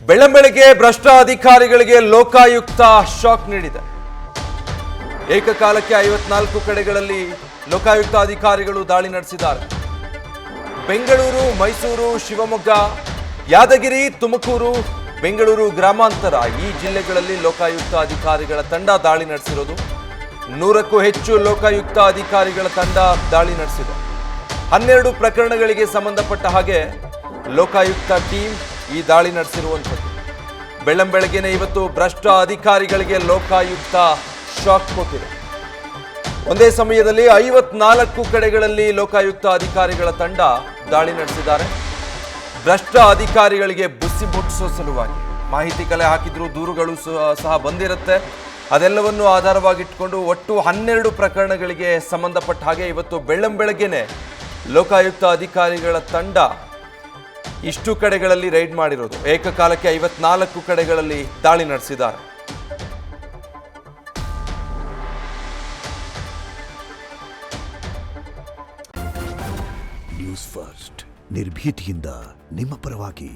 ಬೆಳ್ಳಂಬೆಳಗ್ಗೆ ಭ್ರಷ್ಟ ಅಧಿಕಾರಿಗಳಿಗೆ ಲೋಕಾಯುಕ್ತ ಶಾಕ್ ನೀಡಿದೆ. ಏಕಕಾಲಕ್ಕೆ 54 ಕಡೆಗಳಲ್ಲಿ ಲೋಕಾಯುಕ್ತ ಅಧಿಕಾರಿಗಳು ದಾಳಿ ನಡೆಸಿದ್ದಾರೆ. ಬೆಂಗಳೂರು, ಮೈಸೂರು, ಶಿವಮೊಗ್ಗ, ಯಾದಗಿರಿ, ತುಮಕೂರು, ಬೆಂಗಳೂರು ಗ್ರಾಮಾಂತರ ಈ ಜಿಲ್ಲೆಗಳಲ್ಲಿ ಲೋಕಾಯುಕ್ತ ಅಧಿಕಾರಿಗಳ ತಂಡ ದಾಳಿ ನಡೆಸಿರೋದು. 100ಕ್ಕೂ ಹೆಚ್ಚು ಲೋಕಾಯುಕ್ತ ಅಧಿಕಾರಿಗಳ ತಂಡ ದಾಳಿ ನಡೆಸಿದೆ. 12 ಪ್ರಕರಣಗಳಿಗೆ ಸಂಬಂಧಪಟ್ಟ ಹಾಗೆ ಲೋಕಾಯುಕ್ತ ಟೀಮ್ ಈ ದಾಳಿ ನಡೆಸಿರುವಂಥದ್ದು. ಬೆಳ್ಳಂಬೆಳಗ್ಗೆನೆ ಇವತ್ತು ಭ್ರಷ್ಟ ಅಧಿಕಾರಿಗಳಿಗೆ ಲೋಕಾಯುಕ್ತ ಶಾಕ್ ಕೊಟ್ಟಿದೆ. ಒಂದೇ ಸಮಯದಲ್ಲಿ 54 ಕಡೆಗಳಲ್ಲಿ ಲೋಕಾಯುಕ್ತ ಅಧಿಕಾರಿಗಳ ತಂಡ ದಾಳಿ ನಡೆಸಿದ್ದಾರೆ. ಭ್ರಷ್ಟ ಅಧಿಕಾರಿಗಳಿಗೆ ಬುಸಿ ಮುಟ್ಟಿಸೋ ಸಲುವಾಗಿ ಮಾಹಿತಿ ಕಲೆ ಹಾಕಿದ್ರು, ದೂರುಗಳು ಸಹ ಬಂದಿರುತ್ತೆ. ಅದೆಲ್ಲವನ್ನು ಆಧಾರವಾಗಿಟ್ಕೊಂಡು ಒಟ್ಟು 12 ಪ್ರಕರಣಗಳಿಗೆ ಸಂಬಂಧಪಟ್ಟ ಹಾಗೆ ಇವತ್ತು ಬೆಳ್ಳಂಬೆಳಗ್ಗೆನೆ ಲೋಕಾಯುಕ್ತ ಅಧಿಕಾರಿಗಳ ತಂಡ ಇಷ್ಟು ಕಡೆಗಳಲ್ಲಿ ರೈಡ್ ಮಾಡಿರೋದು. ಏಕಕಾಲಕ್ಕೆ 54 ಕಡೆಗಳಲ್ಲಿ ದಾಳಿ ನಡೆಸಿದ್ದಾರೆ. ನ್ಯೂಸ್ ಫಸ್ಟ್ ನಿರ್ಭೀತಿಯಿಂದ ನಿಮ್ಮ ಪರವಾಗಿ.